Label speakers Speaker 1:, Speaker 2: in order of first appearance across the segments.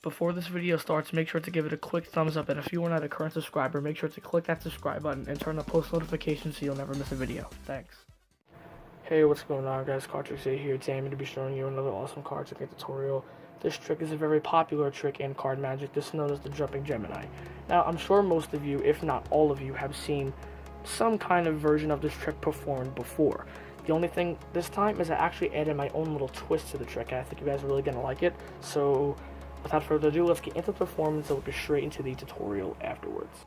Speaker 1: Before this video starts, make sure to give it a quick thumbs up, and if you are not a current subscriber, make sure to click that subscribe button and turn on post notifications so you'll never miss a video. Thanks. Hey, what's going on guys, Cardtrix here. Today I'm going to be showing you another awesome card trick tutorial. This trick is a very popular trick in card magic. This is known as the Jumping Gemini. Now, I'm sure most of you, if not all of you, have seen some kind of version of this trick performed before. The only thing this time is I actually added my own little twist to the trick, and I think you guys are really going to like it. So, without further ado, let's get into the performance and we'll get straight into the tutorial afterwards.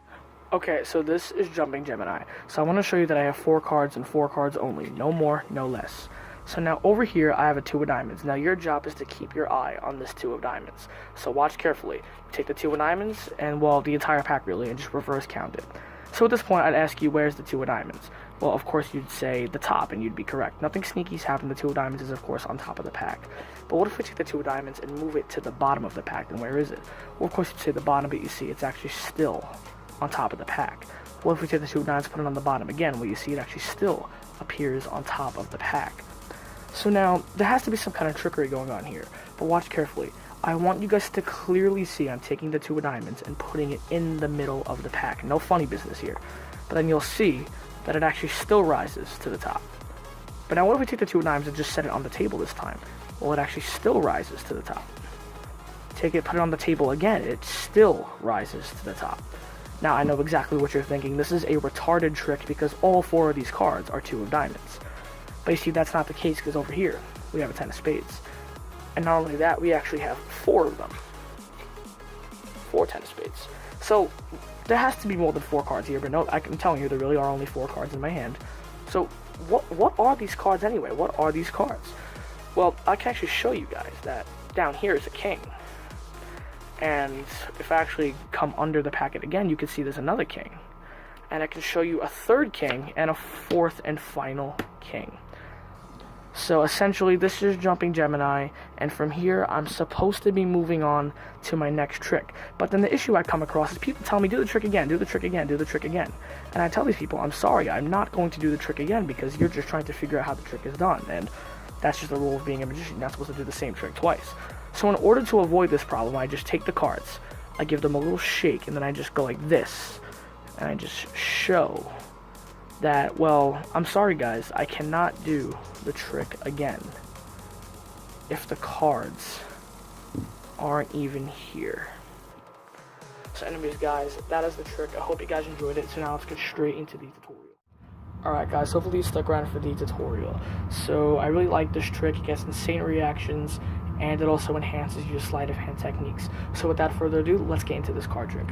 Speaker 1: Okay, so this is Jumping Gemini. So I want to show you that I have 4 cards and 4 cards only. No more, no less. So now over here, I have a 2 of diamonds. Now your job is to keep your eye on this 2 of diamonds. So watch carefully. Take the 2 of diamonds, and well, the entire pack really, and just reverse count it. So at this point, I'd ask you, where's the 2 of diamonds? Well, of course, you'd say the top, and you'd be correct. Nothing sneaky's happened. The 2 of diamonds is, of course, on top of the pack. But what if we take the 2 of diamonds and move it to the bottom of the pack? Then where is it? Well, of course, you'd say the bottom, but you see it's actually still on top of the pack. What if we take the 2 of diamonds, put it on the bottom again? Well, you see it actually still appears on top of the pack. So now, there has to be some kind of trickery going on here. But watch carefully. I want you guys to clearly see I'm taking the 2 of diamonds and putting it in the middle of the pack. No funny business here. But then you'll see that it actually still rises to the top. But now what if we take the 2 of diamonds and just set it on the table this time? Well, it actually still rises to the top. Take it, put it on the table again, it still rises to the top. Now, I know exactly what you're thinking. This is a retarded trick because all 4 of these cards are 2 of diamonds. But you see, that's not the case because over here, we have a 10 of spades. And not only that, we actually have 4 of them. 4 10 of spades. So, there has to be more than 4 cards here, but no, I'm telling you, there really are only 4 cards in my hand. So, what are these cards anyway? What are these cards? Well, I can actually show you guys that down here is a king. And if I actually come under the packet again, you can see there's another king. And I can show you a 3rd king and a 4th and final king. So essentially, this is Jumping Gemini, and from here, I'm supposed to be moving on to my next trick. But then the issue I come across is people tell me, do the trick again, do the trick again, do the trick again. And I tell these people, I'm sorry, I'm not going to do the trick again because you're just trying to figure out how the trick is done. And that's just the rule of being a magician. You're not supposed to do the same trick twice. So in order to avoid this problem, I just take the cards, I give them a little shake, and then I just go like this. And I just show that, well, I'm sorry guys, I cannot do the trick again if the cards aren't even here. So anyways guys, that is the trick. I hope you guys enjoyed it. So now let's get straight into the tutorial. Alright guys, hopefully you stuck around for the tutorial. So I really like this trick. It gets insane reactions, and it also enhances your sleight of hand techniques. So without further ado, let's get into this card trick.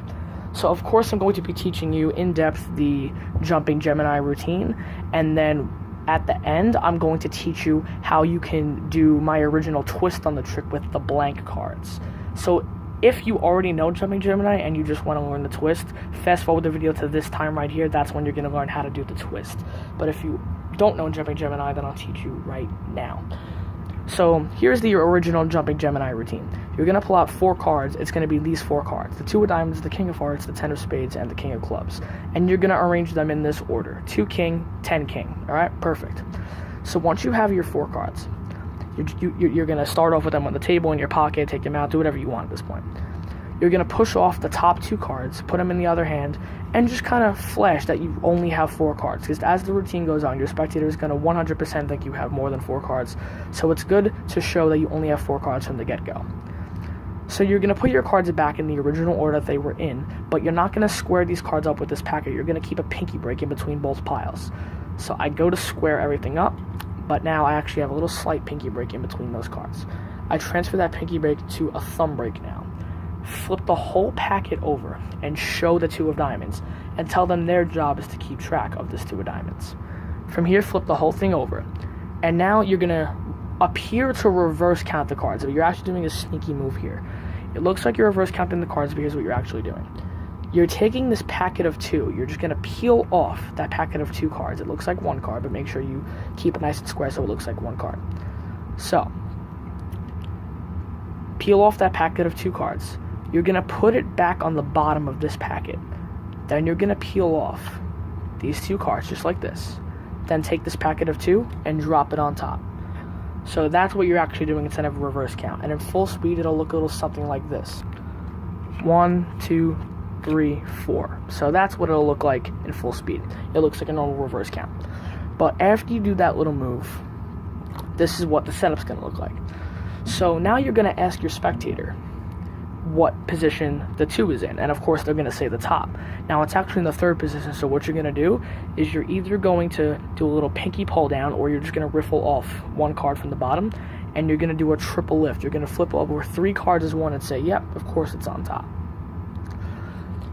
Speaker 1: So of course I'm going to be teaching you in depth the Jumping Gemini routine, and then at the end I'm going to teach you how you can do my original twist on the trick with the blank cards. So if you already know Jumping Gemini and you just want to learn the twist, fast forward the video to this time right here. That's when you're going to learn how to do the twist. But if you don't know Jumping Gemini, then I'll teach you right now. So here's the original Jumping Gemini routine. You're going to pull out 4 cards. It's going to be these 4 cards. The 2 of diamonds, the king of hearts, the 10 of spades, and the king of clubs. And you're going to arrange them in this order. 2 king, 10 king. Alright, perfect. So once you have your 4 cards, you're going to start off with them on the table, in your pocket, take them out, do whatever you want at this point. You're going to push off the top 2 cards, put them in the other hand, and just kind of flash that you only have 4 cards. Because as the routine goes on, your spectator is going to 100% think you have more than 4 cards. So it's good to show that you only have 4 cards from the get-go. So you're going to put your cards back in the original order that they were in, but you're not going to square these cards up with this packet. You're going to keep a pinky break in between both piles. So I go to square everything up, but now I actually have a little slight pinky break in between those cards. I transfer that pinky break to a thumb break now. Flip the whole packet over and show the 2 of diamonds and tell them their job is to keep track of this 2 of diamonds. From here, flip the whole thing over, and now you're going to appear to reverse count the cards, but you're actually doing a sneaky move here. It looks like you're reverse counting the cards, but here's what you're actually doing. You're taking this packet of 2, you're just going to peel off that packet of 2 cards. It looks like 1 card, but make sure you keep it nice and square so it looks like 1 card. So, peel off that packet of 2 cards. You're going to put it back on the bottom of this packet. Then you're going to peel off these 2 cards just like this. Then take this packet of 2 and drop it on top. So that's what you're actually doing instead of a reverse count. And in full speed, it'll look a little something like this. 1, 2, 3, 4. So that's what it'll look like in full speed. It looks like a normal reverse count. But after you do that little move, this is what the setup's going to look like. So now you're going to ask your spectator what position the 2 is in. And of course, they're going to say the top. Now, it's actually in the 3rd position. So what you're going to do is you're either going to do a little pinky pull down, or you're just going to riffle off 1 card from the bottom. And you're going to do a triple lift. You're going to flip over 3 cards as 1 and say, yep, of course it's on top.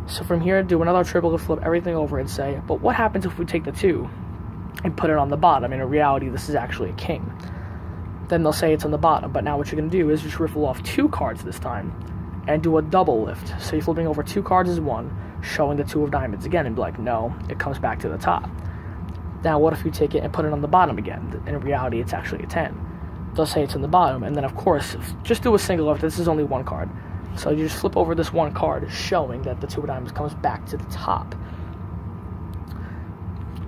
Speaker 1: So from here, do another triple lift, flip everything over and say, but what happens if we take the 2 and put it on the bottom? In reality, this is actually a king. Then they'll say it's on the bottom. But now what you're going to do is just riffle off 2 cards this time and do a double lift. So you're flipping over 2 cards as 1, showing the 2 of diamonds again, and be like, no, it comes back to the top. Now what if you take it and put it on the bottom again? In reality, it's actually a 10. They'll say it's in the bottom, and then of course, just do a single lift. This is only 1 card. So you just flip over this 1 card, showing that the 2 of diamonds comes back to the top.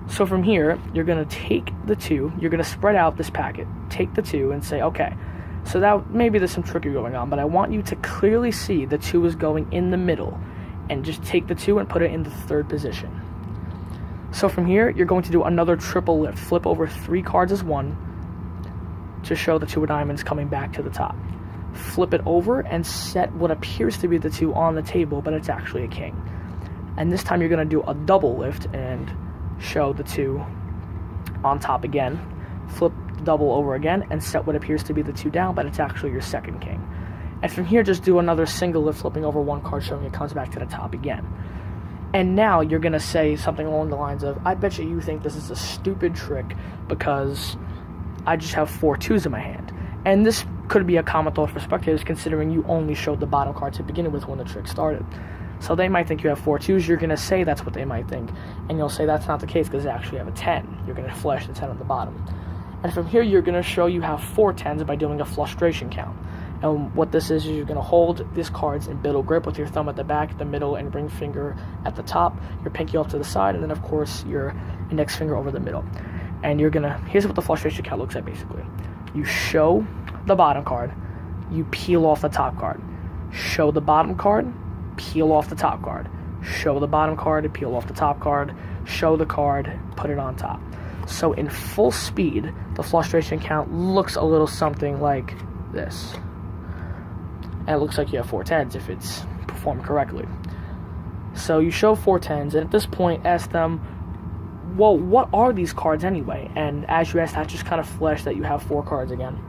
Speaker 1: So from here, you're going to take the 2, you're going to spread out this packet, take the 2 and say, okay, so that maybe there's some trickery going on, but I want you to clearly see the 2 is going in the middle, and just take the 2 and put it in the 3rd position. So from here, you're going to do another triple lift, flip over 3 cards as 1 to show the 2 of diamonds coming back to the top. Flip it over and set what appears to be the 2 on the table, but it's actually a king. And this time you're going to do a double lift and show the 2 on top again. Flip the double over again and set what appears to be the 2 down, but it's actually your 2nd king. And from here, just do another single lift, flipping over 1 card, showing it comes back to the top again. And now you're going to say something along the lines of, I bet you think this is a stupid trick because I just have 4 2s in my hand. And this could be a common thought for spectators, considering you only showed the bottom card to begin with when the trick started. So they might think you have 4 2s. You're going to say that's what they might think. And you'll say that's not the case because they actually have a 10. You're going to flash the 10 on the bottom. And from here, you're going to show you have 4 10s by doing a frustration count. And what this is you're going to hold these cards in middle grip with your thumb at the back, the middle, and ring finger at the top, your pinky off to the side, and then, of course, your index finger over the middle. And you're going to, here's what the frustration count looks like, basically. You show the bottom card, you peel off the top card. Show the bottom card, peel off the top card. Show the bottom card and peel off the top card. Show the card, put it on top. So in full speed, the frustration count looks a little something like this. And it looks like you have 4 10s if it's performed correctly. So you show 4 10s, and at this point ask them, well, what are these cards anyway? And as you ask that, just kind of flash that you have 4 cards again.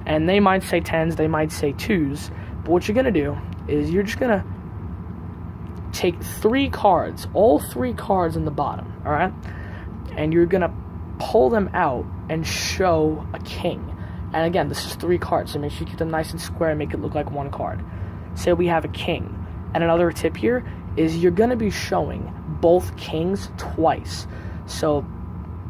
Speaker 1: And they might say 10s, they might say 2s, but what you're going to do is you're just going to take 3 cards, all 3 cards in the bottom, alright? And you're going to pull them out and show a king. And again, this is 3 cards, so make sure you keep them nice and square and make it look like 1 card. Say we have a king. And another tip here is you're going to be showing both kings twice. So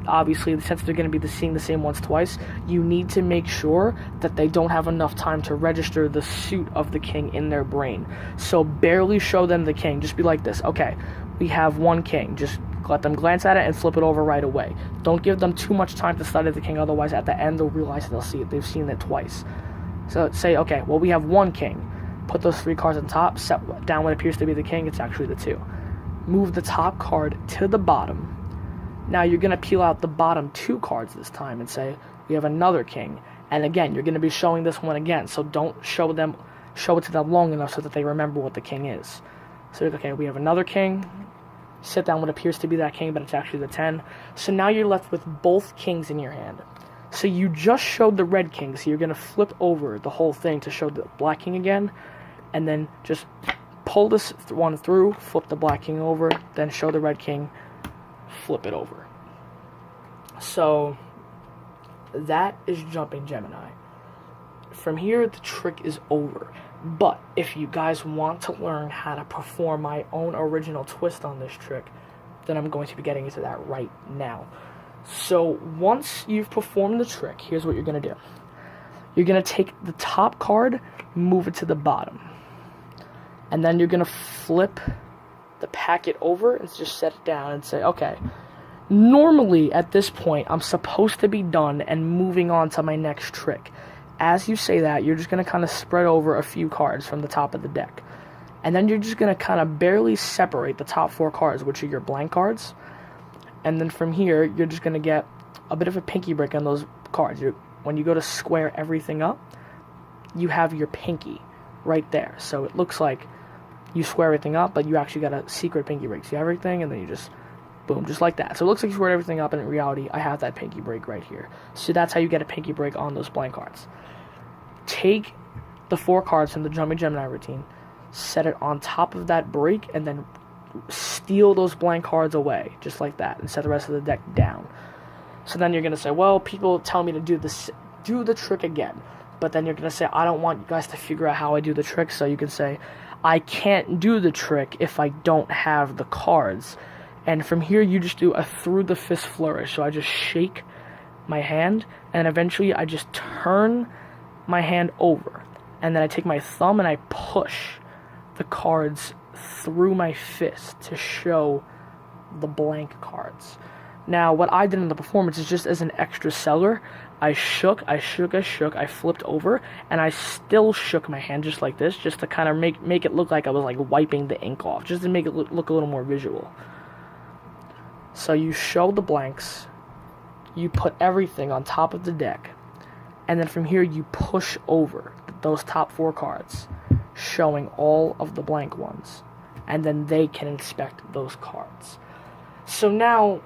Speaker 1: obviously, since they're going to be seeing the same ones twice, you need to make sure that they don't have enough time to register the suit of the king in their brain. So barely show them the king. Just be like this. Okay, we have 1 king. Just let them glance at it and flip it over right away. Don't give them too much time to study the king, otherwise at the end they'll realize they'll see it. They've seen it twice. So say, okay, well we have 1 king. Put those 3 cards on top, set down what appears to be the king, it's actually the 2. Move the top card to the bottom. Now you're going to peel out the bottom 2 cards this time and say, we have another king. And again, you're going to be showing this one again, so don't show it to them long enough so that they remember what the king is. So, okay, we have another king. Sit down what appears to be that king, but it's actually the 10. So now you're left with both kings in your hand. So you just showed the red king, so you're going to flip over the whole thing to show the black king again, and then just pull this one through, flip the black king over, then show the red king, flip it over. So that is jumping Gemini. From here, the trick is over. But if you guys want to learn how to perform my own original twist on this trick, then I'm going to be getting into that right now. So once you've performed the trick, here's what you're going to do. You're going to take the top card, move it to the bottom. And then you're going to flip the packet over and just set it down and say, okay, Normally, at this point, I'm supposed to be done and moving on to my next trick. As you say that, you're just going to kind of spread over a few cards from the top of the deck. And then you're just going to kind of barely separate the top 4 cards, which are your blank cards. And then from here, you're just going to get a bit of a pinky break on those cards. When you go to square everything up, you have your pinky right there. So it looks like you square everything up, but you actually got a secret pinky break. So you have everything, and then you just, boom, just like that. So it looks like you squared everything up, and in reality, I have that pinky break right here. So that's how you get a pinky break on those blank cards. Take the 4 cards from the Jumping Gemini routine, set it on top of that break, and then steal those blank cards away, just like that, and set the rest of the deck down. So then you're going to say, well, people tell me to do the trick again. But then you're going to say, I don't want you guys to figure out how I do the trick, so you can say, I can't do the trick if I don't have the cards. And from here, you just do a through the fist flourish. So I just shake my hand, and eventually I just turn my hand over. And then I take my thumb and I push the cards through my fist to show the blank cards. Now, what I did in the performance is just as an extra seller, I shook, I flipped over, and I still shook my hand just like this, just to kind of make it look like I was like wiping the ink off, just to make it look a little more visual. So you show the blanks, you put everything on top of the deck, and then from here you push over those top 4 cards, showing all of the blank ones, and then they can inspect those cards. So now,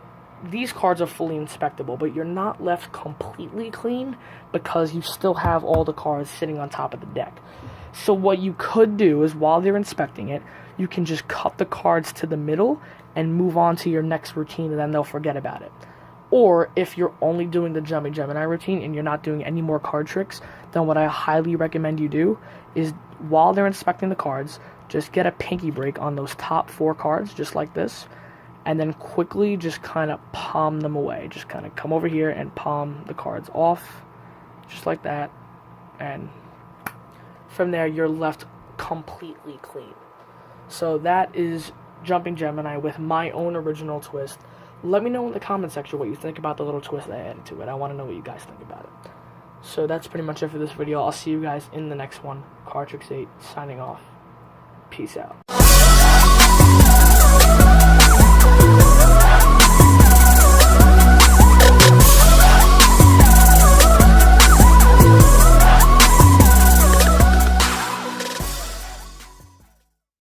Speaker 1: these cards are fully inspectable, but you're not left completely clean because you still have all the cards sitting on top of the deck. So what you could do is, while they're inspecting it, you can just cut the cards to the middle and move on to your next routine, and then they'll forget about it. Or, if you're only doing the Jumping Gemini routine and you're not doing any more card tricks, then what I highly recommend you do is, while they're inspecting the cards, just get a pinky break on those top 4 cards, just like this, and then quickly just kind of palm them away. Just kind of come over here and palm the cards off, just like that, and from there you're left completely clean. So that is Jumping Gemini with my own original twist. Let me know in the comment section what you think about the little twist I added to it. I want to know what you guys think about it. So that's pretty much it for this video. I'll see you guys in the next one. Cardtrix 8 signing off. Peace out.